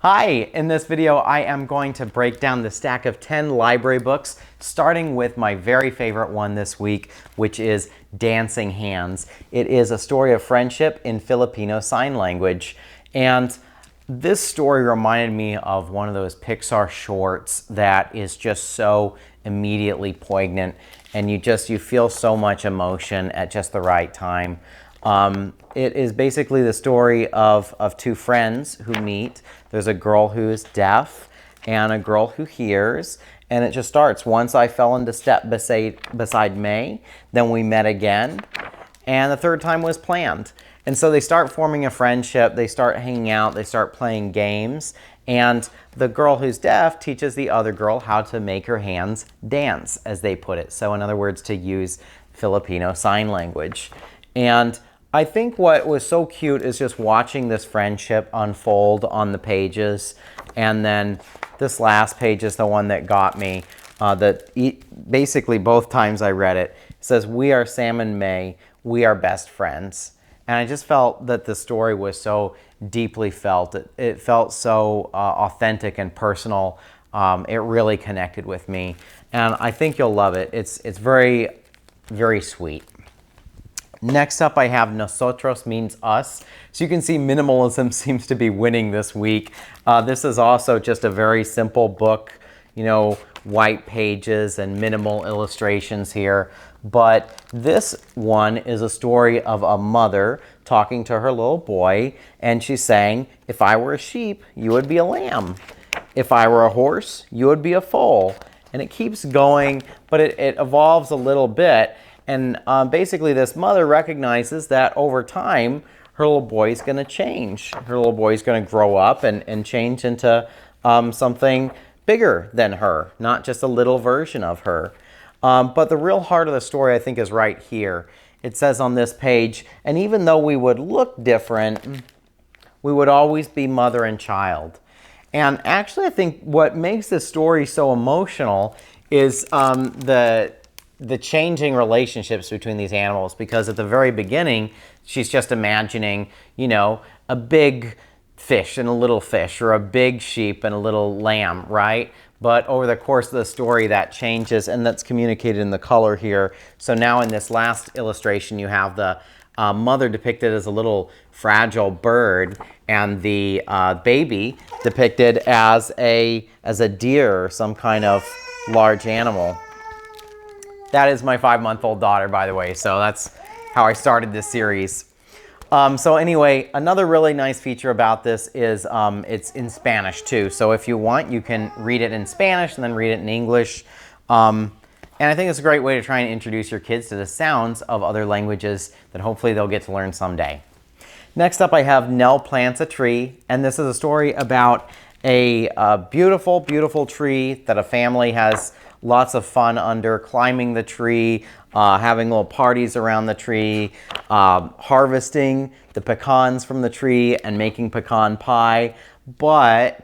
Hi, in this video I am going to break down the stack of 10 library books, starting with my very favorite one this week, which is Dancing Hands. It is a story of friendship in Filipino Sign Language, and this story reminded me of one of those Pixar shorts that is just so immediately poignant, and you feel so much emotion at just the right time. It is basically the story of two friends who meet. There's a girl who is deaf and a girl who hears, and it just starts. Once I fell into step beside May, then we met again, and the third time was planned. And so they start forming a friendship, they start hanging out, they start playing games, and the girl who's deaf teaches the other girl how to make her hands dance, as they put it. So in other words, to use Filipino Sign Language. And I think what was so cute is just watching this friendship unfold on the pages. And then this last page is the one that got me. Basically both times I read it, it says, "We are Sam and May, we are best friends." And I just felt that the story was so deeply felt. It felt so authentic and personal. It really connected with me. And I think you'll love it. It's very, very sweet. Next up, I have Nosotros, means us. So you can see minimalism seems to be winning this week. This is also just a very simple book, you know, white pages and minimal illustrations here. But this one is a story of a mother talking to her little boy, and she's saying, "If I were a sheep, you would be a lamb. If I were a horse, you would be a foal." And it keeps going, but it evolves a little bit. And basically this mother recognizes that over time, her little boy is going to change. Her little boy is going to grow up and change into something bigger than her, not just a little version of her. But the real heart of the story, I think, is right here. It says on this page, "And even though we would look different, we would always be mother and child." And actually, I think what makes this story so emotional is the changing relationships between these animals, because at the very beginning, she's just imagining, you know, a big fish and a little fish, or a big sheep and a little lamb, right? But over the course of the story, that changes, and that's communicated in the color here. So now in this last illustration, you have the mother depicted as a little fragile bird, and the baby depicted as a deer or some kind of large animal. That is my 5-month-old daughter, by the way, so that's how I started this series. So anyway, another really nice feature about this is it's in Spanish too. So if you want, you can read it in Spanish and then read it in English. And I think it's a great way to try and introduce your kids to the sounds of other languages that hopefully they'll get to learn someday. Next up, I have Nell Plants a Tree, and this is a story about a beautiful, beautiful tree that a family has lots of fun under, climbing the tree, having little parties around the tree, harvesting the pecans from the tree and making pecan pie. But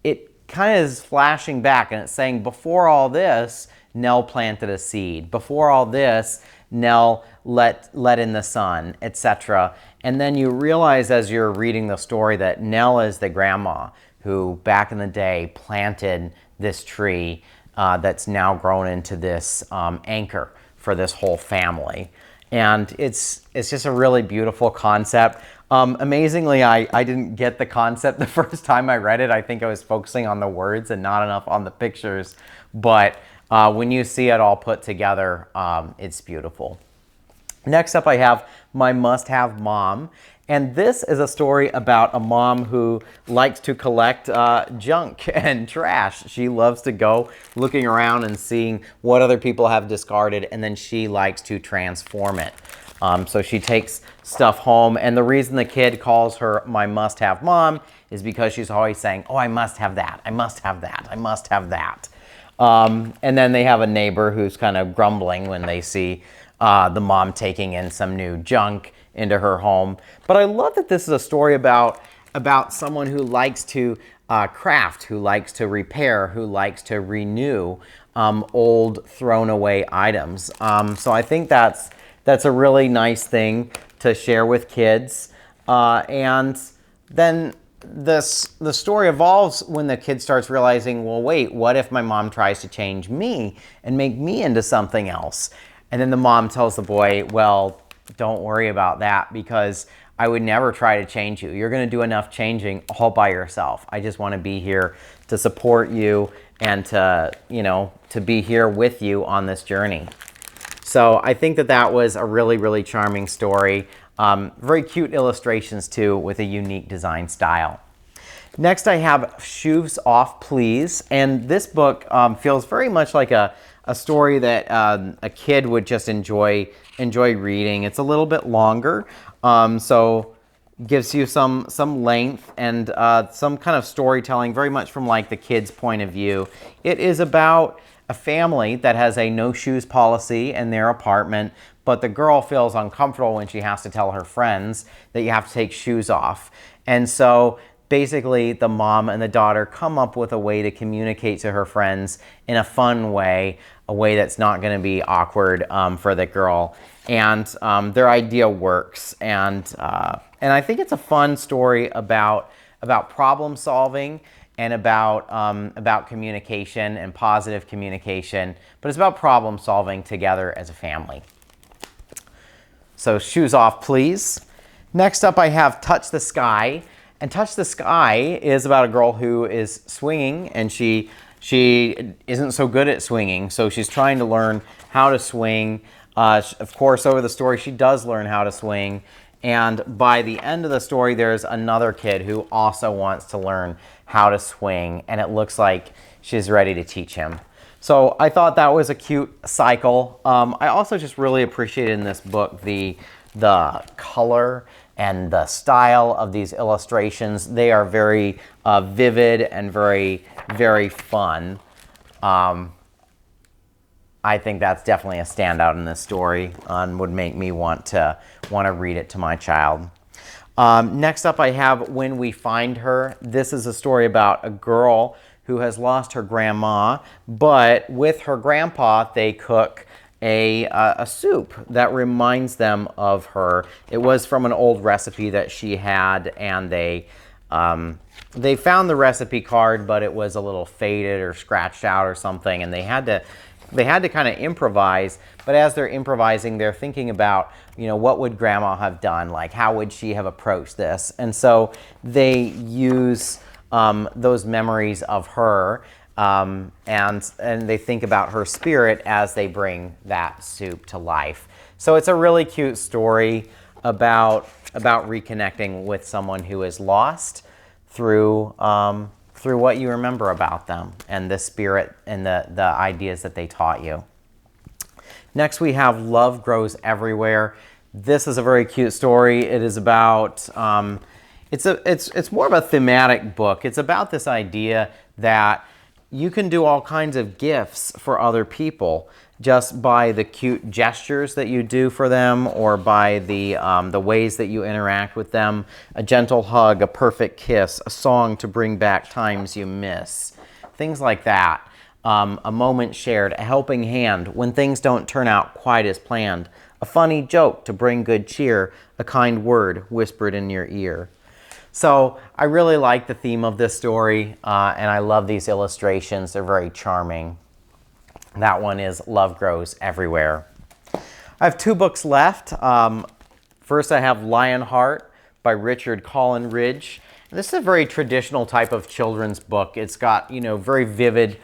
it kind of is flashing back, and it's saying, before all this, Nell planted a seed. Before all this, Nell let in the sun, etc. And then you realize as you're reading the story that Nell is the grandma who back in the day planted this tree that's now grown into this anchor for this whole family. And it's just a really beautiful concept. Amazingly, I didn't get the concept the first time I read it. I think I was focusing on the words and not enough on the pictures. But when you see it all put together, it's beautiful. Next up, I have My Must-Have Mom. And this is a story about a mom who likes to collect junk and trash. She loves to go looking around and seeing what other people have discarded, and then she likes to transform it. So she takes stuff home, and the reason the kid calls her My Must-Have Mom is because she's always saying, "Oh, I must have that, I must have that, I must have that." And then they have a neighbor who's kind of grumbling when they see the mom taking in some new junk into her home. But I love that this is a story about someone who likes to craft, who likes to repair, who likes to renew old thrown away items. So I think that's a really nice thing to share with kids. And then the story evolves when the kid starts realizing, well, wait, what if my mom tries to change me and make me into something else? And then the mom tells the boy, well, don't worry about that, because I would never try to change you. You're going to do enough changing all by yourself. I just want to be here to support you and to, you know, to be here with you on this journey. So I think that that was a really, really charming story. Very cute illustrations too, with a unique design style. Next I have Shoes Off Please, and this book feels very much like a story that a kid would just enjoy reading. It's a little bit longer, so gives you some length and some kind of storytelling, very much from like the kid's point of view. It is about a family that has a no shoes policy in their apartment, but the girl feels uncomfortable when she has to tell her friends that you have to take shoes off. And so basically the mom and the daughter come up with a way to communicate to her friends in a fun way, a way that's not going to be awkward for the girl. And their idea works. And I think it's a fun story about problem solving and about communication and positive communication, but it's about problem solving together as a family. So Shoes Off Please. Next up I have Touch the Sky. And Touch the Sky is about a girl who is swinging, and she isn't so good at swinging, so she's trying to learn how to swing. Of course, over the story, she does learn how to swing. And by the end of the story, there's another kid who also wants to learn how to swing, and it looks like she's ready to teach him. So I thought that was a cute cycle. I also just really appreciated in this book the color and the style of these illustrations. They are very vivid and very, very fun. I think that's definitely a standout in this story and would make me want to read it to my child. Next up I have When We Find Her. This is a story about a girl who has lost her grandma, but with her grandpa they cook a soup that reminds them of her. It was from an old recipe that she had, and they found the recipe card, but it was a little faded or scratched out or something, and they had to kind of improvise. But as they're improvising, they're thinking about, you know, what would grandma have done? Like, how would she have approached this? And so they use those memories of her, and they think about her spirit as they bring that soup to life. So it's a really cute story about reconnecting with someone who is lost through what you remember about them and the spirit and the ideas that they taught you. Next we have Love Grows Everywhere. This is a very cute story. It is about it's more of a thematic book. It's about this idea that you can do all kinds of gifts for other people just by the cute gestures that you do for them, or by the ways that you interact with them. A gentle hug, a perfect kiss, a song to bring back times you miss. Things like that. A moment shared, a helping hand when things don't turn out quite as planned. A funny joke to bring good cheer, a kind word whispered in your ear. So I really like the theme of this story, and I love these illustrations. They're very charming. That one is Love Grows Everywhere. I have two books left. First I have Lionheart by Richard Coleridge. This is a very traditional type of children's book. It's got, you know, very vivid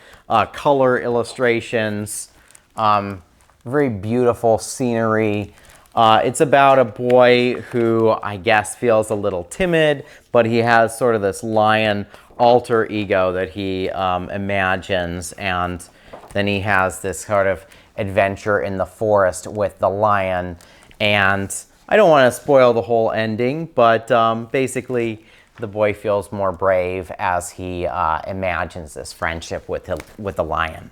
color illustrations, very beautiful scenery. It's about a boy who I guess feels a little timid, but he has sort of this lion alter ego that he imagines, and then he has this sort of adventure in the forest with the lion. And I don't want to spoil the whole ending, but basically the boy feels more brave as he imagines this friendship with the lion.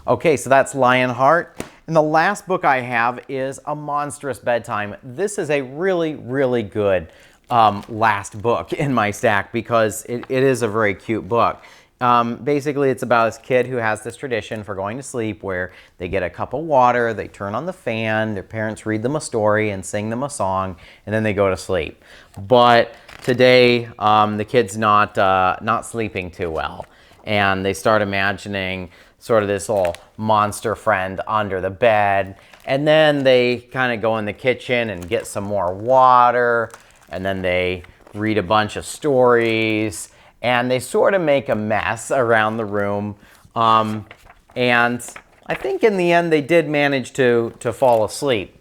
Okay, so that's Lionheart. And the last book I have is A Monstrous Bedtime. This is a really, really good last book in my stack because it is a very cute book. Basically, it's about this kid who has this tradition for going to sleep where they get a cup of water, they turn on the fan, their parents read them a story and sing them a song, and then they go to sleep. But today the kid's not sleeping too well, and they start imagining sort of this little monster friend under the bed, and then they kind of go in the kitchen and get some more water, and then they read a bunch of stories, and they sort of make a mess around the room, and I think in the end they did manage to fall asleep,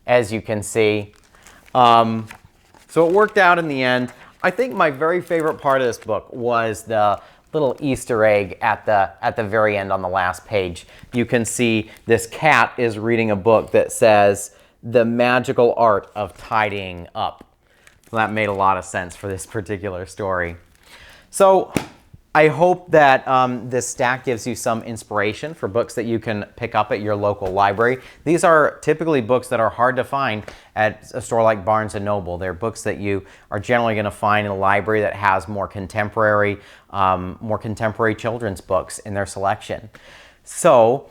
as you can see. So it worked out in the end. I think my very favorite part of this book was the little Easter egg at the very end on the last page. You can see this cat is reading a book that says, "The Magical Art of Tidying Up." So that made a lot of sense for this particular story. So I hope that this stack gives you some inspiration for books that you can pick up at your local library. These are typically books that are hard to find at a store like Barnes & Noble. They're books that you are generally going to find in a library that has more contemporary children's books in their selection. So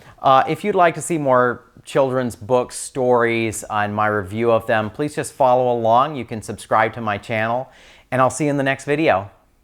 if you'd like to see more children's book stories and my review of them, please just follow along. You can subscribe to my channel, and I'll see you in the next video.